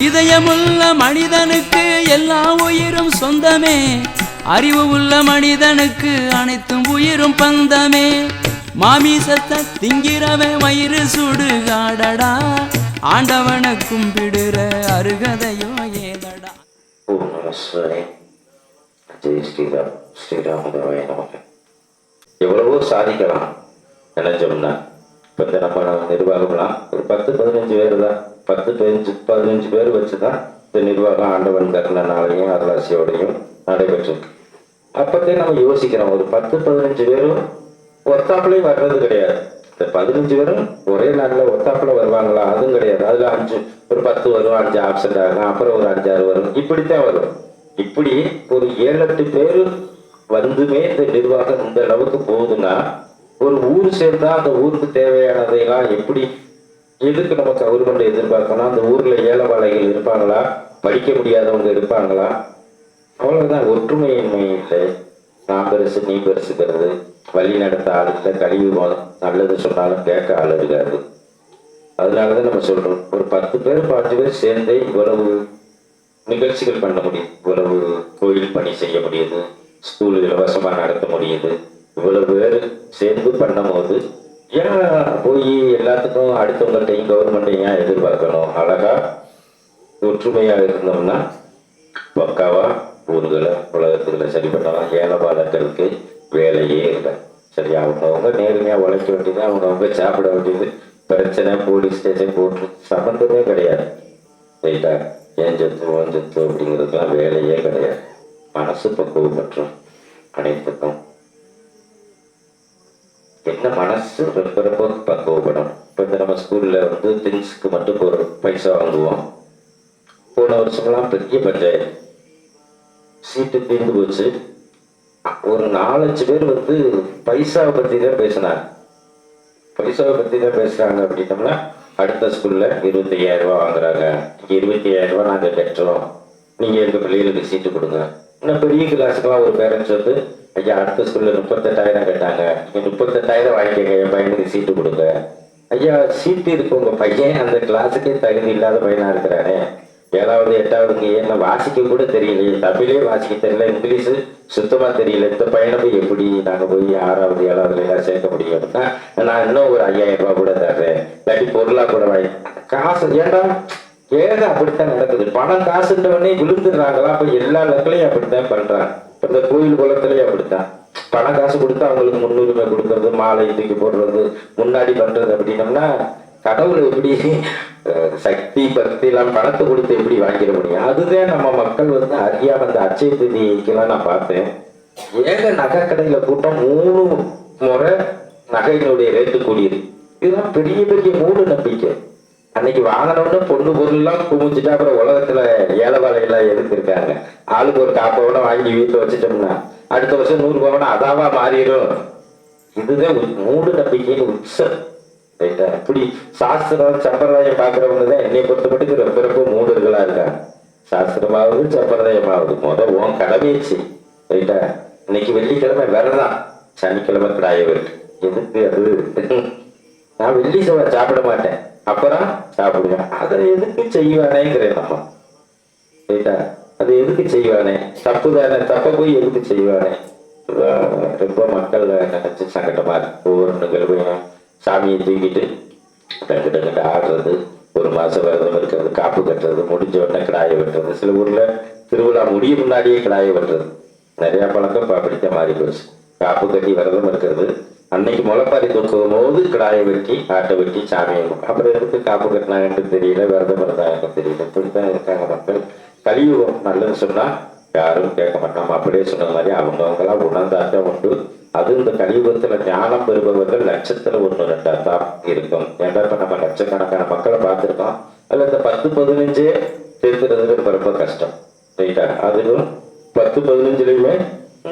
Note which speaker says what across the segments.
Speaker 1: இதயமுள்ள மனிதனுக்கு எல்லா உயிரும் சொந்தமே, அறிவு உள்ள மனிதனுக்கு அனைத்தும் உயிரும் பந்தமே. மாமிசத்தை திங்கிறவன் வயிறு சுடுகாடடா, ஆண்டவனை கும்பிடுற அருகதையோ ஏதடா.
Speaker 2: ஓம் நம சிவாய. ஜெய் ஸ்ரீராம். ஸ்ரீராமதேவாய நமக. எவ்வளவோ சாதிக்கலாம் நினைச்சோம்னா. இப்போ இந்த நம்ம நிர்வாகம்லாம் ஒரு 10-15 பேர் தான், 10-15 பேர் வச்சுதான் இந்த நிர்வாகம் ஆண்டவன் கருணனாலையும் அருளாசியோடையும் நடைபெற்றிருக்கு. அப்பத்தே நம்ம யோசிக்கிறோம், ஒரு 10-15 பேரும் ஒத்தாப்புலையும் வர்றது கிடையாது. இந்த 15 பேரும் ஒரே நாளில் ஒத்தாப்புல வருவாங்களா? அதுவும் கிடையாது. அதுல ஒரு 10 வரும், 5 ஆப்சென்ட் ஆகும், அப்புறம் ஒரு 5-6 வரும், இப்படித்தான் வரும். இப்படி ஒரு 7-8 பேர் வந்துமே இந்த நிர்வாகம் இந்த அளவுக்கு போகுதுன்னா, ஒரு ஊர் சேர்ந்தா அந்த ஊருக்கு தேவையானதையெல்லாம் எப்படி எதுக்கு நம்ம கவர்மெண்ட் எதிர்பார்க்கணும்? அந்த ஊர்ல ஏழைவாழைகள் இருப்பாங்களா? படிக்க முடியாதவங்க இருப்பாங்களா? அவ்வளவுதான். ஒற்றுமையின்மை இல்லை. நான் பெருசு நீ பெருசுக்கிறது, வழி நடத்த ஆள் இல்லை, கழிவு நல்லது சொன்னாலும் கேட்க ஆள் இருக்காது. அதனாலதான் நம்ம சொல்றோம், ஒரு 10 பேர் 5 பேர் சேர்ந்தே இவ்வளவு நிகழ்ச்சிகள் பண்ண முடியும், இவ்வளவு கோயில் பணி செய்ய முடியுது, ஸ்கூல் இலவசமா நடத்த முடியுது. இவ்வளவு பேர் சேர்ந்து பண்ணும் போது ஏன் போய் எல்லாத்துக்கும் அடுத்தவங்கள்ட்டையும் கவர்மெண்ட்டையும் எதிர்பார்க்கணும்? அழகா ஒற்றுமையா இருந்தோம்னா பக்காவா ஊர்களை உலகத்துக்குள்ள சரி பண்ணலாம். ஏழைபாளர்களுக்கு வேலையே இல்லை. சரி, அவங்கவுங்க நேர்மையா உழைக்க வேண்டியது, அவங்கவுங்க சாப்பிட வேண்டியது. பிரச்சனை போலீஸ் ஸ்டேஷன் போட்டு சம்பந்தமே கிடையாது. ரைட்டா? ஏன் சொத்து ஓன் சொத்து அப்படிங்கிறதுக்கெல்லாம் வேலையே கிடையாது. மனசு பக்குவம் மற்றும் அனைத்துக்கும் என்ன மனசு ரொம்ப ரொம்ப பக்குவப்படும். இப்போ இந்த நம்ம ஸ்கூல்ல திங்ஸ்க்கு மட்டும் ஒரு பைசா வாங்குவோம். போன வருஷம்லாம் பெரிய பஞ்சாயத்து, சீட்டு தீர்ந்து போச்சு. ஒரு 4-5 பேர் பைசாவை பத்தி தான் பேசினாங்க. பைசாவை பத்தி தான் பேசுறாங்க அப்படின்னோம்னா, அடுத்த ஸ்கூல்ல 25,000 ரூபா வாங்குறாங்க, இங்க 25,000 ரூபா நாங்க கட்டுறோம், நீங்க எங்க பிள்ளைகளுக்கு சீட்டு கொடுங்க. இன்னும் பெரிய கிளாஸுக்கெல்லாம் ஒரு பேரண்ட்ஸ் ஐயா அடுத்த ஸ்கூல்ல 38,000 கட்டாங்க, நீங்க 38,000 வாங்கிக்கங்க, என் பையனுக்கு சீட்டு கொடுங்க. ஐயா சீட்டு இருக்கு, உங்க பையன் அந்த கிளாஸுக்கே தகுதி இல்லாத பையனா இருக்கிறானே, 7வது 8வதுங்க என்ன வாசிக்க கூட தெரியலையே, தமிழே வாசிக்க தெரியல, இங்கிலீஷு சுத்தமா தெரியல, இந்த பையனை போய் எப்படி நாங்க போய் 6வது 7வதுல எல்லாம் சேர்க்க முடியும்? நான் இன்னும் ஒரு 5,000 ரூபாய் கூட தர்றேன், இல்லாட்டி பொருளா கூட வாங்கி. காசு ஏண்டா ஏக அப்படித்தான் நடக்குது. பணம் காசுன்றவனே விழுந்துடுறாங்களா? அப்ப எல்லா இடத்துலையும் அப்படித்தான் பண்றாங்க. இந்த கோயில் குளத்திலேயே அப்படித்தான். பணம் காசு கொடுத்து அவங்களுக்கு முன்னுரிமை கொடுக்கறது, மாலை தூக்கி போடுறது, முன்னாடி பண்றது அப்படின்னம்னா, கடவுள் எப்படி சக்தி பக்தி எல்லாம் பணத்தை கொடுத்து எப்படி வாங்கிட முடியும்? அதுதான் நம்ம மக்கள் அறியாம அந்த அச்சய திதிக்கெல்லாம் நான் பார்த்தேன். ஏக நகை கடையில கூட்டம் 3 முறை நகையினுடைய ரேட்டு கூடியது. இதுதான் பெரிய பெரிய மூட நம்பிக்கை. அன்னைக்கு வாங்கினோன்னு பொண்ணு பொருள் எல்லாம் குமிச்சுட்டா அப்புறம் உலகத்துல ஏழைவாழையெல்லாம் எடுத்திருக்காங்க. ஆளுக்கு ஒரு 1/4 பவுனை வாங்கி வீட்டுல வச்சுட்டோம்னா அடுத்த வருஷம் 100 பவுனை அதாவா மாறிடும். இதுதான் மூட நம்பிக்கைன்னு உச்சம். ரைட்டா? இப்படி சாஸ்திரம் சம்பிரதாயம் பாக்குறவங்கதான் என்னை பொறுத்த மட்டும் ரொம்ப ரொம்ப மூடர்களா இருக்காங்க. சாஸ்திரமாவது சம்பிரதாயமாவது உன் கடமைச்சு. ரைட்டா? இன்னைக்கு வெள்ளிக்கிழமை விரதம், சனிக்கிழமை கிடாய இருக்கு. எதுக்கு அது? நான் வெள்ளி செவ்வாய் சாப்பிட மாட்டேன், அப்புறம் சாப்பிடுவேன். அதை எதுக்கு செய்வானேங்கிறேன் நம்ம. ரைட்டா? அது எதுக்கு செய்வானே? தப்பு தானே, தப்ப போய் எதுக்கு செய்வானே? ரொம்ப மக்கள் நினைச்சு சங்கடமா இருக்கு. ஒவ்வொரு நிகழ்வையும் சாமியை தூக்கிட்டு டக்கு ஆடுறது, 1 மாசம் விரதம் இருக்கிறது, காப்பு கட்டுறது, முடிஞ்ச உடனே கிடாய வெட்டுறது, சில ஊர்ல திருவிழா முடிய முன்னாடியே கிடாய வெட்டுறது. நிறைய பழக்கம் இப்போ அப்படித்தான் மாறி போச்சு. காப்பு கட்டி விரதம் இருக்கிறது, அன்னைக்கு முளைப்பாரி தூக்கும் போது கிடாயை வெட்டி ஆட்டை வெட்டி சாமியை, அப்புறம் எதுக்கு காப்பு கட்டினாங்கன்னு தெரியல, விரதம் இருந்தாங்க தெரியல. இப்படித்தான் இருக்காங்க மக்கள். கலியுகம் நல்லது சொன்னா யாரும் கேட்க மாட்டாங்க. அப்படியே சொன்ன மாதிரி அவங்கவுங்களாம் உணர்ந்தாட்டம் உண்டு. அது இந்த கலியுகத்துல ஞானம் பெறுபவர்கள் 1,00,000-1,2 தான் இருக்கும். ஏன்னா இப்ப நம்ம லட்சக்கணக்கான மக்களை பார்த்திருக்கோம். அதுல இந்த 10-15 சேர்த்துறதுக்கு ரொம்ப கஷ்டம். ரைட்டா? அதுவும் 10-15லயுமே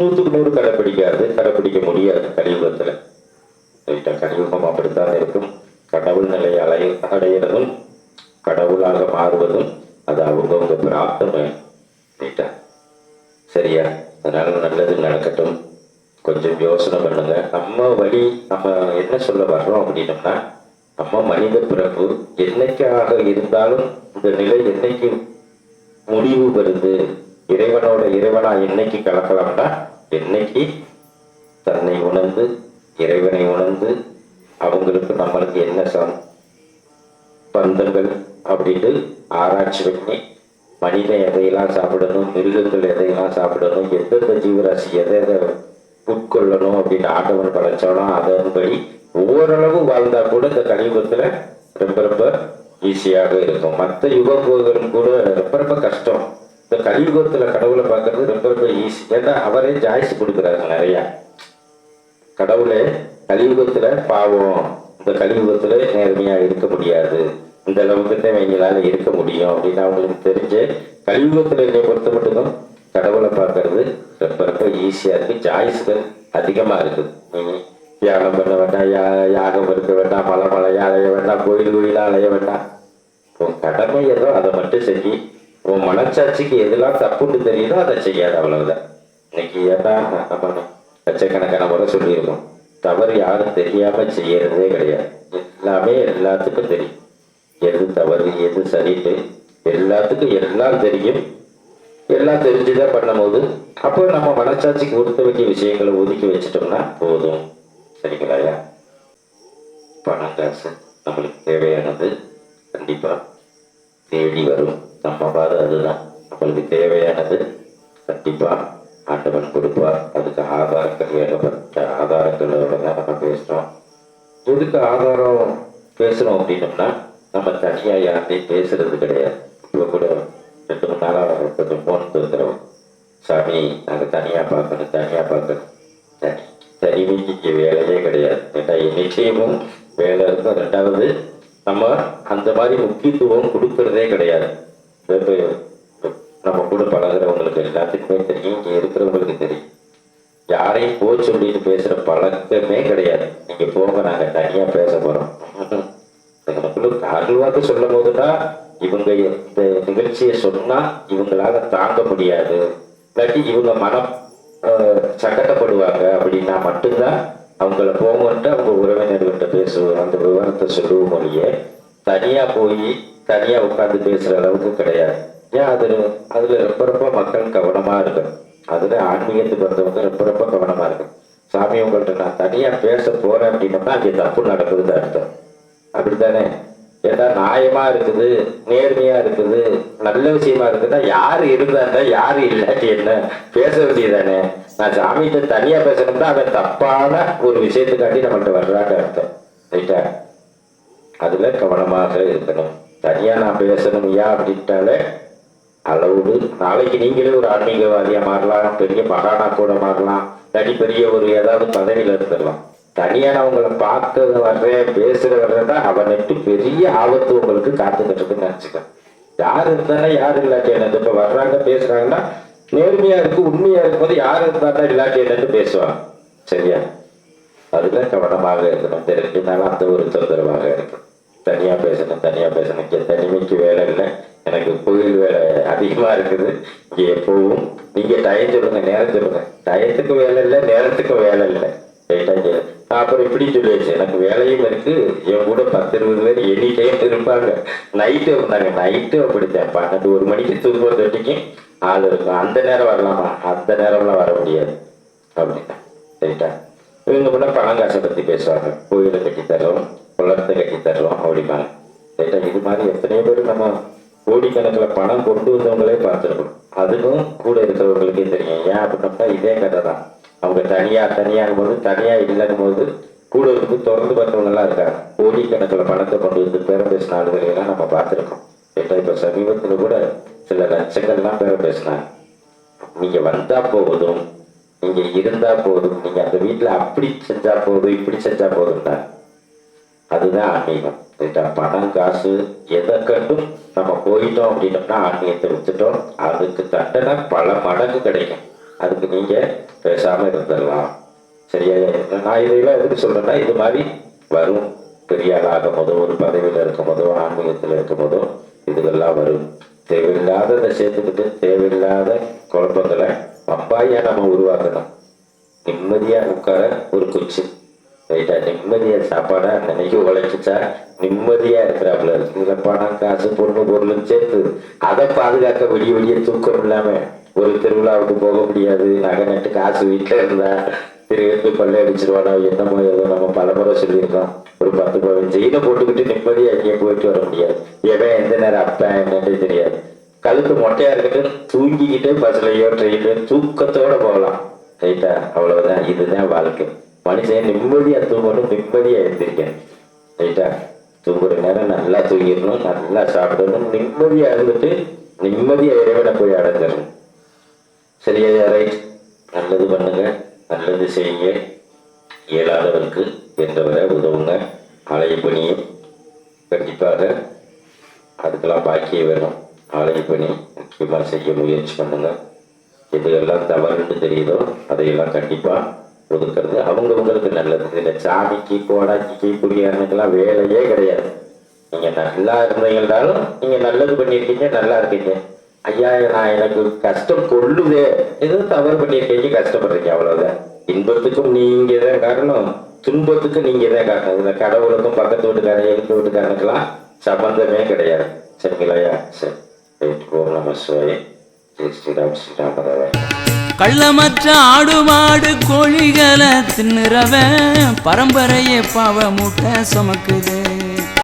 Speaker 2: 100க்கு 100 கடைப்பிடிக்க முடியாது கலியுகத்துல. ரைட்டா? கலியுகம் அப்படித்தான் இருக்கும். கடவுள் நிலை அடையிறதும் கடவுளாக மாறுவதும் அது அவங்கவுங்க பிராப்தம். ரைட்டா? சரியா? அதனால நல்லது நடக்கட்டும். கொஞ்சம் யோசனை பண்ணுங்க. நம்ம வழி நம்ம என்ன சொல்ல வர்றோம் அப்படின்னோம்னா, நம்ம மனித பிறப்பு என்னைக்காக இருந்தாலும் இந்த நிலை என்னைக்கு முடிவு வருது, இறைவனோட இறைவனா என்னைக்கு கலக்கலாம்னா என்னைக்கு தன்னை உணர்ந்து இறைவனை உணர்ந்து அவங்களுக்கு நம்மளுக்கு என்ன பந்தங்கள் அப்படின்னு ஆராய்ச்சி பண்ணி மனிதன் எதையெல்லாம் சாப்பிடணும், மிருகங்கள் எதையெல்லாம் சாப்பிடணும், எந்தெந்த ஜீவராசி எதை எதை உட்கொள்ளணும் அப்படின்னு ஆண்டவன் படைச்சானோ அதன்படி ஓரளவு வாழ்ந்தா கூட இந்த கலியுகத்துல ரொம்ப ரொம்ப ஈஸியாக இருக்கும். மற்ற யுகங்களும் கூட ரொம்ப ரொம்ப கஷ்டம். இந்த கலியுகத்துல கடவுளை பார்க்கறது ரொம்ப ரொம்ப ஈஸி. ஏன்னா அவரே ஜாய்ஸ் கொடுக்குறாரு நிறைய. கடவுளே கலியுகத்துல பாவம், இந்த கலியுகத்துல நேர்மையா இருக்க முடியாது, இந்த அளவுக்கு தான் இவங்களால இருக்க முடியும் அப்படின்னு அவங்களுக்கு தெரிஞ்சு கலியுகத்துல என்னை பொறுத்த மட்டும்தான் கடவுளை பார்க்கறது ரொம்ப ரொம்ப ஈஸியா இருக்கு. ஜாய்ஸ்கள் அதிகமா இருக்குது. தியானம் பண்ண வேண்டாம், யாகம் இருக்க வேண்டாம், மலையா அலைய வேண்டாம், கோயிலா அலைய வேண்டாம். உன் கடமை ஏதோ அதை மட்டும் செஞ்சு உன் மனச்சாட்சிக்கு எதெல்லாம் தப்புன்னு தெரியுதோ அதை செய்யாது, அவ்வளவுதான். இன்னைக்கு ஏன்னா நம்ம லட்சக்கணக்கான முறை சொல்லியிருக்கோம், தவறு யாரும் தெரியாம செய்யறதே கிடையாது. எல்லாமே எல்லாத்துக்கும் தெரியும், எது தவறு எது சரிட்டு எல்லாத்துக்கும் எல்லாம் தெரியும். எல்லாம் தெரிஞ்சுதான் பண்ணும் போது அப்போ நம்ம மனச்சாட்சிக்கு கொடுத்த வேண்டிய விஷயங்களை ஒதுக்கி வச்சுட்டோம்னா போதும். சரிங்களாயா? பணம் காசு நம்மளுக்கு தேவையானது கண்டிப்பா தேடி வரும். நம்ம பாரு அதுதான் நம்மளுக்கு தேவையானது கண்டிப்பா ஆண்டவன் கொடுப்பார். அதுக்கு ஆதாரங்கள் ஏகப்பட்ட ஆதாரங்களோட தான் நம்ம பேசுறோம். எதுக்கு ஆதாரம் பேசுறோம் அப்படின்னோம்னா நம்ம தனியா யார்கிட்டையும் பேசுறது கிடையாது. இப்போ கூட 2 3 நாளாக கொஞ்சம் ஃபோன் இருக்கிறோம், சாமி நாங்கள் தனியா பார்க்கணும். தனிமைக்கு இங்கே வேலையே கிடையாது. ஏன்னா நிச்சயமும் வேலை இருக்கும். 2வது நம்ம அந்த மாதிரி முக்கியத்துவம் கொடுக்கறதே கிடையாது. நம்ம கூட பழகிறவங்களுக்கு எல்லாத்துக்குமே தெரியும், இங்கே இருக்கிறவங்களுக்கு தெரியும். யாரையும் போய் சொல்லிட்டு பேசுற பழக்கமே கிடையாது. நீங்க போங்க, நாங்க தனியா பேச போறோம். அருள்வாக்கு சொல்லும் போதுதான் இவங்க இந்த நிகழ்ச்சியை சொன்னா இவங்களால தாங்க முடியாது, இல்லாட்டி இவங்க மனம் சங்கடப்படுவாங்க அப்படின்னா மட்டும்தான் அவங்கள போங்கன்ட்டு அவங்க உறவினர்கிட்ட பேசுவோம், அந்த விவரத்தை சொல்லுவோம். மொழியே தனியா போய் தனியா உட்காந்து பேசுற அளவுக்கு கிடையாது. ஏன் அதுல ரொம்ப ரொம்ப மக்கள் கவனமா இருக்கு. அதுல ஆன்மீகத்துக்கு வந்தவங்க ரொம்ப ரொம்ப கவனமா இருக்கு. சாமி உங்கள்கிட்ட நான் தனியா பேச போறேன் அப்படின்னோம்னா அங்கே தப்பு நடக்குதுன்னு அர்த்தம். அப்படித்தானே? ஏன்னா நியாயமா இருக்குது, நேர்மையா இருக்குது, நல்ல விஷயமா இருக்குன்னா யாரு இருந்தா யாரு இல்லாட்டி என்ன பேச வேண்டியதானே. நான் சாமிகிட்ட தனியா பேசணும்னா அவன் தப்பான ஒரு விஷயத்துக்காண்டி நம்மள்கிட்ட வர்றாங்க அர்த்தம். ரைட்டா? அதுல கவனமாக இருக்கணும். தனியா நான் பேசணும் ஏன் அப்படின்ட்டாலே அளவுடு. நாளைக்கு நீங்களே ஒரு ஆன்மீகவாதியா மாறலாம், பெரிய மகானா கூட மாறலாம், இல்லாட்டி பெரிய ஒரு ஏதாவது பதவியில இருந்துடலாம். தனியா நான் உங்களை பார்க்க வர்றேன் பேசுற வர்றேன்னா அவனுக்கு பெரிய ஆபத்து உங்களுக்கு காத்துக்கிட்டு இருக்குன்னு நினைச்சுக்கேன். யாரு இருந்தானே யாரு இல்லாட்டி என்னது. இப்ப வர்றாங்க பேசுறாங்கன்னா நேர்மையா இருக்கு, உண்மையா இருக்கும்போது யாரு இருந்தாண்டா இல்லாட்டி என்னன்னு பேசுவாங்க. சரியா? அதுல கவனமாக இருக்கணும். தெரிஞ்சுனாலும் அந்த ஒரு தொந்தரவாக இருக்கும். தனியா பேசணும். இங்க தனிமைக்கு வேலை இல்லை, எனக்கு கோயில் வேலை அதிகமா இருக்குது. இங்க எப்பவும் நீங்க டயம் சொல்லுங்க, நேரம் சொல்லுங்க. டயத்துக்கு வேலை இல்லை, நேரத்துக்கு வேலை இல்லை. அப்புறம் இப்படி சொல்லியாச்சு, எனக்கு வேலையும் இருக்கு, என் கூட 10-20 பேர் எனி டைம் இருப்பாங்க. நைட்டு இருந்தாங்க, நைட்டு அப்படித்தான் 12-1 மணிக்கு தூக்கம் தொட்டிக்கும் ஆள் இருக்கும். அந்த நேரம் வரலாமா? அந்த நேரம்லாம் வர முடியாது அப்படின்னா. ரைட்டா? இவங்க கூட பணம் காசை பத்தி பேசுவாங்க, கோயிலை கட்டி தர்றோம், குளத்தை கட்டி தர்றோம் அப்படிம்பாங்க. ரைட்டா? இது மாதிரி எத்தனையோ பேர் நம்ம கோடிக்கணக்கில் பணம் கொண்டு வந்தவங்களே பார்த்துருக்கோம். அதுவும் கூட இருக்கிறவங்களுக்கே தெரியும். ஏன் அப்படின்னா இதே கதை தான். அவங்க தனியாகும் போது தனியா இல்லைங்கும் போது கூட இருந்து தொடர்ந்து பார்த்தவங்க எல்லாம் இருக்காங்க. கோடிக்கணக்கில் பணத்தை கொண்டு வந்து பேரம் பேசின ஆளுகளையெல்லாம் நம்ம பார்த்துருக்கோம். இப்ப சமீபத்துல கூட சில லட்சங்கள்லாம் பேரம் பேசினாங்க. நீங்க வந்தா போதும், நீங்க இருந்தா போதும், நீங்க அந்த வீட்டுல அப்படி செஞ்சா போதும், இப்படி செஞ்சா போதும் தான். அதுதான் ஆன்மீகம். பணம் காசு எதை கண்டும் நம்ம போயிட்டோம் அப்படின்னோம்னா ஆன்மீகத்தை விட்டுட்டோம், அதுக்கு தண்டனை பல மடங்கு கிடைக்கும். அதுக்கு நீங்க பேசாம இருந்துடலாம். சரியா? நான் இதையெல்லாம் எதுக்கு சொல்றேன்னா இது மாதிரி வரும். பெரிய ஆள் ஆகும் போதோ, ஒரு பதவியில இருக்கும் போதோ, ஆன்மீகத்துல இருக்கும் போதோ இதுகெல்லாம் வரும். தேவையில்லாததை சேர்த்துக்கிட்டு தேவையில்லாத குழப்பங்களை அப்பாயா நம்ம உருவாக்கணும். நிம்மதியா உட்கார ஒரு குச்சி, ரைட்டா? நிம்மதியா சாப்பாடா அன்னைக்கு உழைச்சிச்சா நிம்மதியா இருக்கிறாப்புல இருக்கு. இதுல பணம் காசு பொண்ணு பொருளும் சேர்த்து அதை பாதுகாக்க விடிய விடிய தூக்கம் இல்லாம ஒரு திருவிழாவுக்கு போக முடியாது. நகை நட்டு காசு வீட்டுல இருந்தா திருப்பி கொள்ளை அடிச்சிருவானோ என்னமோ ஏதோ நம்ம பலமுறை சொல்லியிருக்கோம். ஒரு 10 பவன் செயினை போட்டுக்கிட்டு நிம்மதியா எங்கேயும் போயிட்டு வர முடியாது. எவன் எந்த நேரம் அப்ப என்னன்னு தெரியாது. கழுத்து மொட்டையா இருக்கட்டும் தூங்கிக்கிட்டே பஸ்லயோ ட்ரெயின்லயோ தூக்கத்தோட போகலாம். ரைட்டா? அவ்வளவுதான். இதுதான் வாழ்க்கை. மனுஷன் நிம்மதியா தூங்கணும், நிம்மதியா எழுந்திருக்கணும். ரைட்டா? தூங்குற நேரம் நல்லா தூங்கிடணும், நல்லா சாப்பிடணும், நிம்மதியா இருந்துட்டு நிம்மதியா இறைவனை போய் அடைஞ்சிடணும். சரியா? ரைட். நல்லது பண்ணுங்க, நல்லது செய்யுங்க, இயலாதவருக்கு என்றவரை உதவுங்க. ஆலய பணியும் கண்டிப்பாக அதுக்கெல்லாம் பாக்கியம் வேணும். ஆலய பணி முக்கியமாக செய்ய முயற்சி பண்ணுங்க. எதுகெல்லாம் தவறுன்னு தெரியுதோ அதையெல்லாம் கண்டிப்பாக ஒதுக்கிறது அவங்கவுங்களுக்கு நல்லது. இதில் சாமிக்கு கோடாச்சிக்கு குடியாரனுக்கெல்லாம் வேலையே கிடையாது. நீங்கள் நல்லா இருந்தீங்கன்னாலும் நீங்கள் நல்லது பண்ணியிருக்கீங்க, நல்லா இருக்கீங்க. ஐயா நான் எனக்கு கஷ்டம் கொள்ளுதே, எதுவும் தவறு பண்ணியிருக்கீங்க, கஷ்டப்படுறீங்க, அவ்வளவுதான். இன்பத்துக்கும் நீங்க தான் காரணம், துன்பத்துக்கும் நீங்க தான் காரணம். இந்த கடவுளுக்கும் பக்கத்து வீட்டுக்காரன் எழுத்து வீட்டுக்காரனுக்கெல்லாம் சம்பந்தமே கிடையாது. சரிங்களாயா? சரி. ஓம் நம சிவாய. ஜெய் ஸ்ரீராம். ஸ்ரீராமராவ.
Speaker 1: கள்ளமற்ற ஆடு மாடு கோழிகளை தின்னுறவன் பரம்பரையே பாவ மூட்டை சுமக்குது.